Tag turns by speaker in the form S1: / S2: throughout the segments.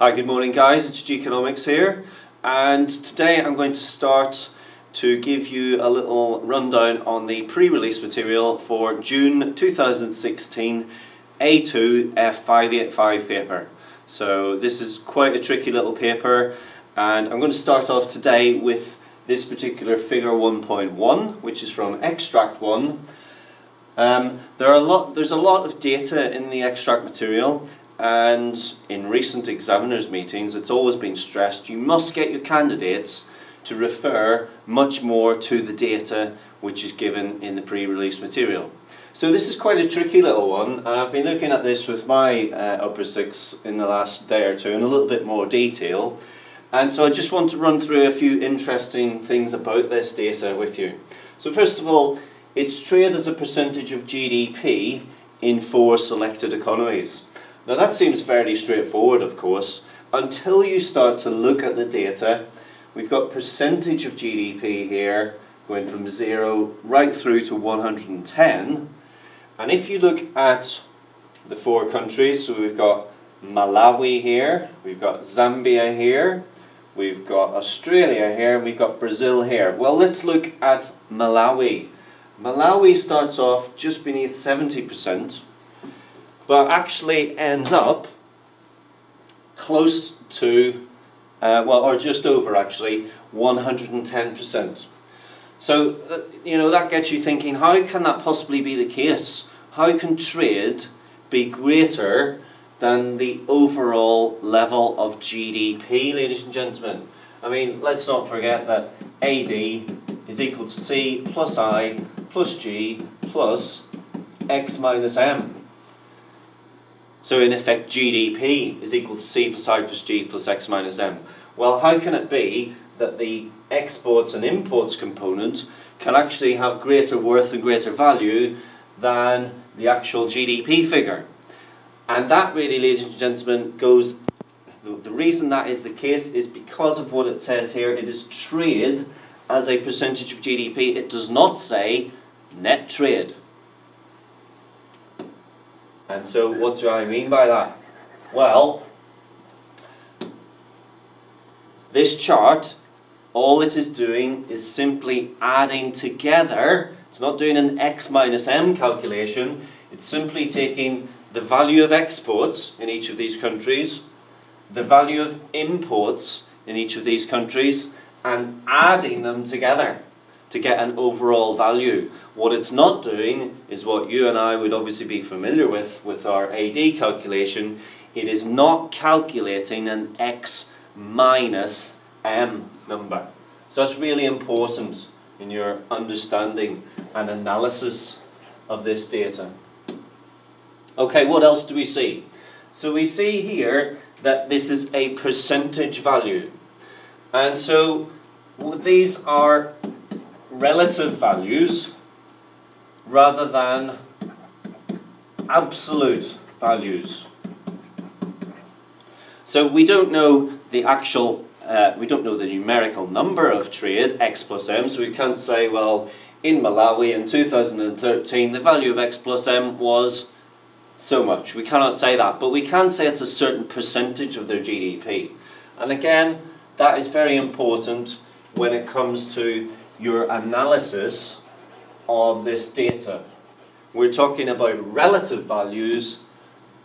S1: Hi, good morning guys, it's Geekonomics here, and today I'm going to start to give you a little rundown on the pre-release material for June 2016 A2 F585 paper. So this is quite a tricky little paper, and I'm going to start off today with this particular figure 1.1, which is from extract 1. There's a lot of data in the extract material, and in recent examiners meetings it's always been stressed you must get your candidates to refer much more to the data which is given in the pre-release material. So this is quite a tricky little one, and I've been looking at this with my upper six in the last day or two in a little bit more detail, and so I just want to run through a few interesting things about this data with you. So first of all, it's trade as a percentage of GDP in 4 selected economies. Now that seems fairly straightforward, of course, until you start to look at the data. We've got percentage of GDP here going from 0 right through to 110, and if you look at the 4 countries, so we've got Malawi here, we've got Zambia here, we've got Australia here, we've got Brazil here. Well, let's look at Malawi. Malawi starts off just beneath 70%, but actually ends up close to, or just over actually, 110%. So, that gets you thinking, how can that possibly be the case? How can trade be greater than the overall level of GDP, ladies and gentlemen? I mean, let's not forget that AD is equal to C plus I plus G plus X minus M. So in effect, GDP is equal to C plus I plus G plus X minus M. Well, how can it be that the exports and imports component can actually have greater worth and greater value than the actual GDP figure? And that really, ladies and gentlemen, goes, the reason that is the case is because of what it says here. It is trade as a percentage of GDP. It does not say net trade. And so what do I mean by that? Well, this chart, all it is doing is simply adding together. It's not doing an X minus M calculation. It's simply taking the value of exports in each of these countries, the value of imports in each of these countries, and adding them together to get an overall value. What it's not doing is what you and I would obviously be familiar with our AD calculation. It is not calculating an X minus M number. So that's really important in your understanding and analysis of this data. Okay, what else do we see? So we see here that this is a percentage value. And so these are relative values rather than absolute values. So we don't know the actual, we don't know the numerical number of trade, X plus M, so we can't say, well, in Malawi in 2013 the value of X plus M was so much. We cannot say that, but we can say it's a certain percentage of their GDP. And again, that is very important when it comes to your analysis of this data. We're talking about relative values,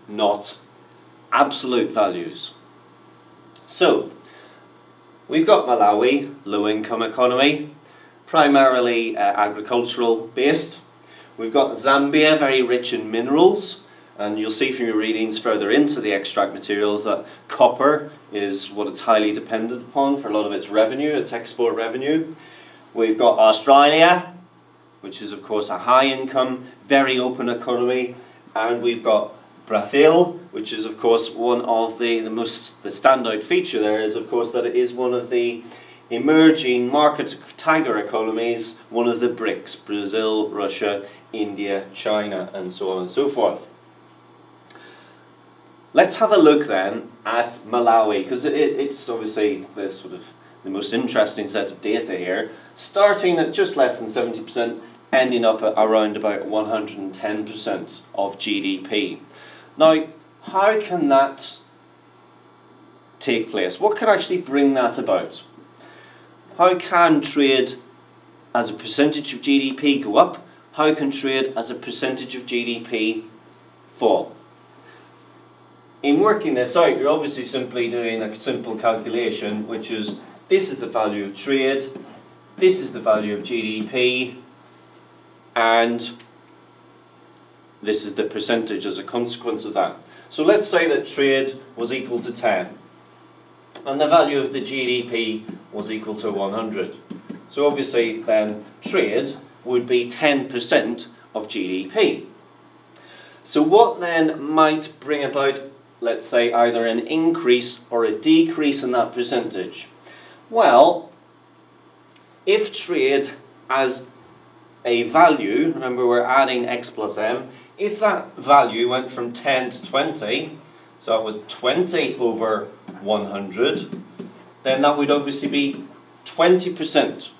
S1: not absolute values. So, we've got Malawi, low-income economy, primarily agricultural based. We've got Zambia, very rich in minerals, and you'll see from your readings further into the extract materials that copper is what it's highly dependent upon for a lot of its revenue, its export revenue. We've got Australia, which is of course a high income, very open economy, and we've got Brazil, which is of course one of the standout feature there is of course that it is one of the emerging market tiger economies, one of the BRICS, Brazil, Russia, India, China, and so on and so forth. Let's have a look then at Malawi, because it's obviously the most interesting set of data here, starting at just less than 70%, ending up at around about 110% of GDP. Now, how can that take place? What can actually bring that about? How can trade as a percentage of GDP go up? How can trade as a percentage of GDP fall? In working this out, you're obviously simply doing a simple calculation, which is this is the value of trade, this is the value of GDP, and this is the percentage as a consequence of that. So let's say that trade was equal to 10, and the value of the GDP was equal to 100. So obviously then trade would be 10% of GDP. So what then might bring about, let's say, either an increase or a decrease in that percentage? Well, if trade as a value, remember we're adding x plus m, if that value went from 10 to 20, so that was 20 over 100, then that would obviously be 20%.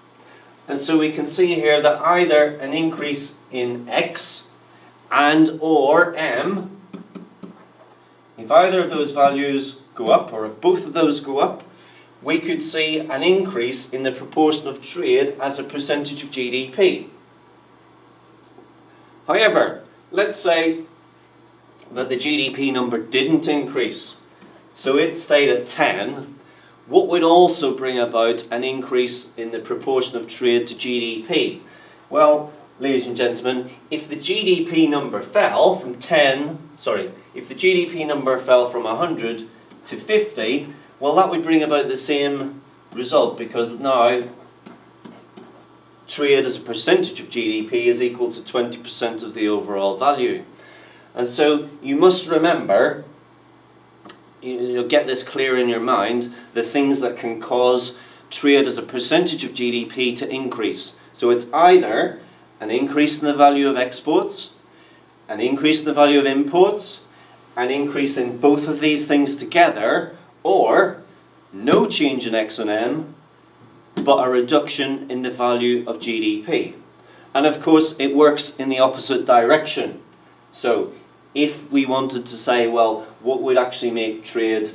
S1: And so we can see here that either an increase in x and or m, if either of those values go up, or if both of those go up, we could see an increase in the proportion of trade as a percentage of GDP. However, let's say that the GDP number didn't increase, so it stayed at 10. What would also bring about an increase in the proportion of trade to GDP? Well, ladies and gentlemen, if the GDP number fell from if the GDP number fell from 100 to 50, well, that would bring about the same result, because now trade as a percentage of GDP is equal to 20% of the overall value. And so you must remember, you'll get this clear in your mind, the things that can cause trade as a percentage of GDP to increase. So it's either an increase in the value of exports, an increase in the value of imports, an increase in both of these things together, or no change in X and M, but a reduction in the value of GDP. And of course it works in the opposite direction. So if we wanted to say, well, what would actually make trade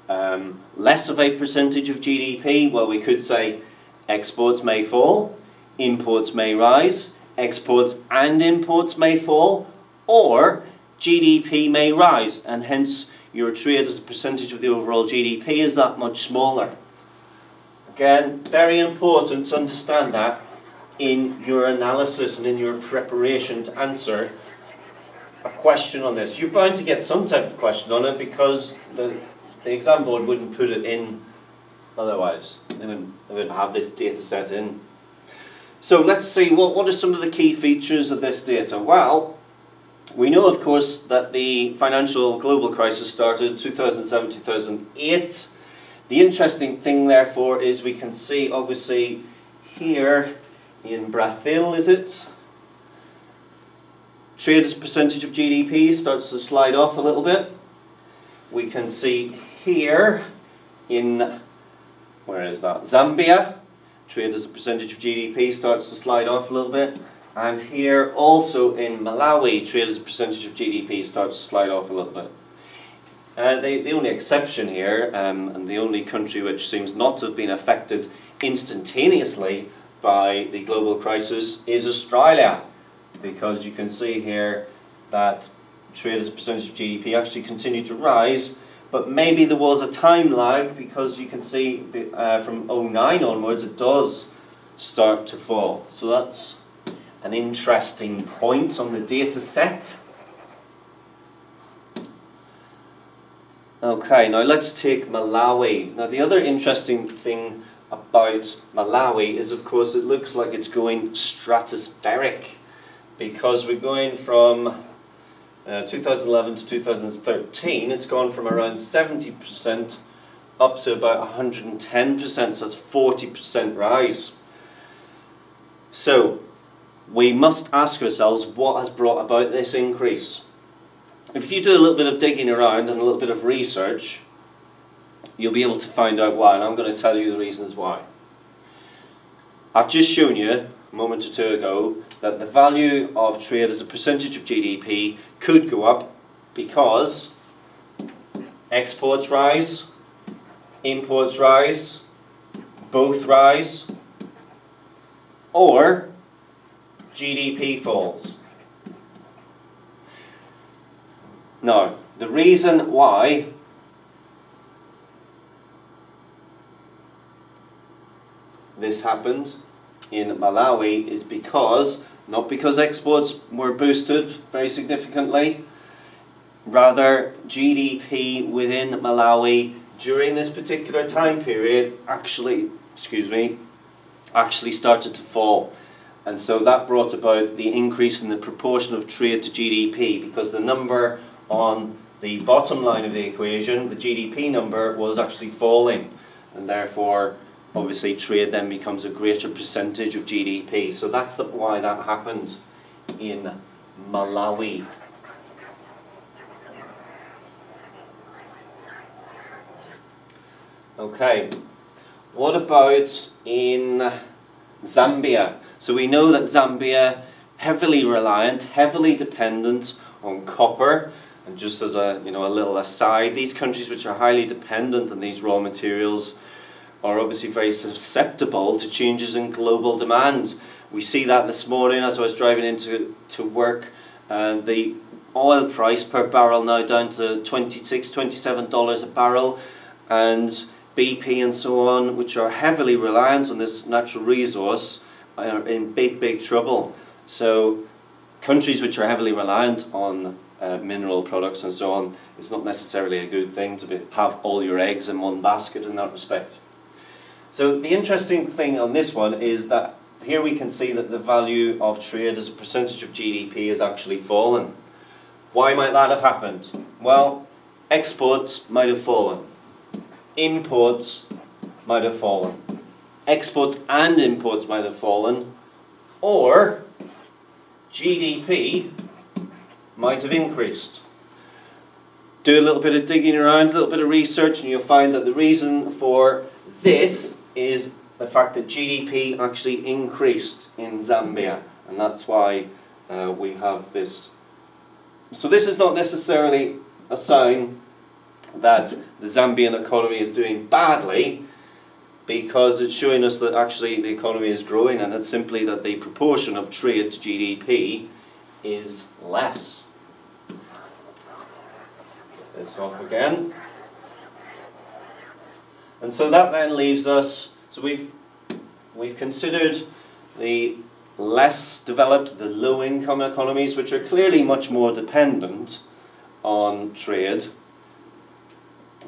S1: less of a percentage of GDP? Well, we could say exports may fall, imports may rise, exports and imports may fall, or GDP may rise, and hence your trade as a percentage of the overall GDP is that much smaller. Again, very important to understand that in your analysis and in your preparation to answer a question on this. You're bound to get some type of question on it, because the exam board wouldn't put it in otherwise. They wouldn't have this data set in. So let's see, what are some of the key features of this data? Well, we know, of course, that the financial global crisis started 2007-2008. The interesting thing, therefore, is we can see, obviously, here in Brazil, is it? Trade as a percentage of GDP starts to slide off a little bit. We can see here in, where is that? Zambia, trade as a percentage of GDP starts to slide off a little bit. And here also in Malawi, trade as a percentage of GDP starts to slide off a little bit. The only exception here, and the only country which seems not to have been affected instantaneously by the global crisis, is Australia. Because you can see here that trade as a percentage of GDP actually continued to rise, but maybe there was a time lag, because you can see from 2009 onwards it does start to fall. So that's an interesting point on the data set. Okay, now let's take Malawi. Now the other interesting thing about Malawi is, of course, it looks like it's going stratospheric, because we're going from 2011 to 2013, it's gone from around 70% up to about 110%, so that's 40% rise. So we must ask ourselves, what has brought about this increase? If you do a little bit of digging around and a little bit of research, you'll be able to find out why, and I'm going to tell you the reasons why. I've just shown you a moment or two ago that the value of trade as a percentage of GDP could go up because exports rise, imports rise, both rise, or GDP falls. Now, the reason why this happened in Malawi is because, not because exports were boosted very significantly, rather GDP within Malawi during this particular time period actually started to fall. And so that brought about the increase in the proportion of trade to GDP, because the number on the bottom line of the equation, the GDP number, was actually falling, and therefore obviously trade then becomes a greater percentage of GDP. So that's why that happened in Malawi. Okay, what about in Zambia? So we know that Zambia, heavily reliant, heavily dependent on copper. And just as a little aside, these countries which are highly dependent on these raw materials are obviously very susceptible to changes in global demand. We see that this morning as I was driving into work. The oil price per barrel now down to $26, $27 a barrel, and BP and so on, which are heavily reliant on this natural resource, are in big trouble. So countries which are heavily reliant on mineral products and so on, it's not necessarily a good thing to have all your eggs in one basket in that respect. So the interesting thing on this one is that here we can see that the value of trade as a percentage of GDP has actually fallen. Why might that have happened? Well, exports might have fallen. Imports might have fallen. Exports and imports might have fallen. Or GDP might have increased. Do a little bit of digging around, a little bit of research, and you'll find that the reason for this is the fact that GDP actually increased in Zambia, and that's why we have this. So this is not necessarily a sign that the Zambian economy is doing badly, because it's showing us that actually the economy is growing, and it's simply that the proportion of trade to GDP is less. Get this off again. And so that then leaves us, so we've considered the less developed, the low income economies, which are clearly much more dependent on trade.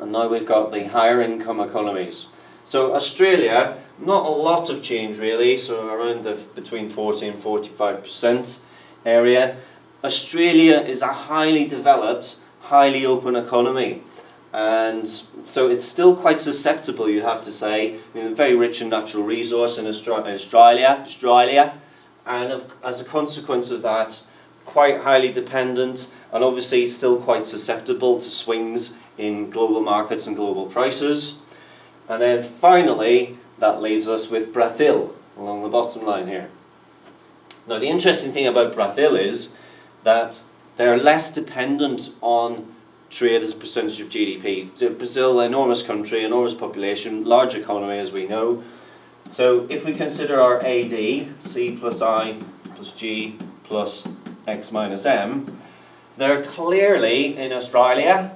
S1: And now we've got the higher income economies. So Australia, not a lot of change really, so around between 40 and 45% area. Australia is a highly developed, highly open economy. And so it's still quite susceptible, you'd have to say. Very rich in natural resource in Australia, and as a consequence of that, quite highly dependent, and obviously still quite susceptible to swings in global markets and global prices. And then finally, that leaves us with Brazil along the bottom line here. Now the interesting thing about Brazil is that they're less dependent on trade as a percentage of GDP. Brazil, enormous country, enormous population, large economy as we know. So if we consider our AD, C plus I plus G plus X minus M, they're clearly in Brazil,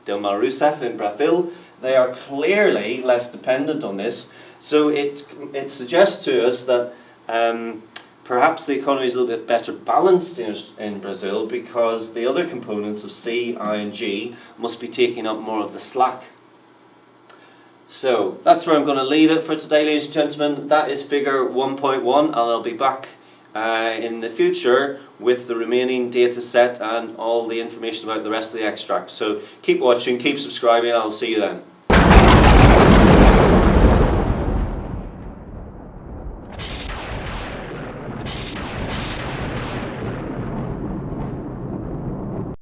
S1: Dilma Rousseff in Brazil, they are clearly less dependent on this. So it suggests to us that perhaps the economy is a little bit better balanced in Brazil, because the other components of C, I and G must be taking up more of the slack. So that's where I'm going to leave it for today, ladies and gentlemen. That is figure 1.1, and I'll be back in the future with the remaining data set and all the information about the rest of the extract. So keep watching, keep subscribing, and I'll see you then.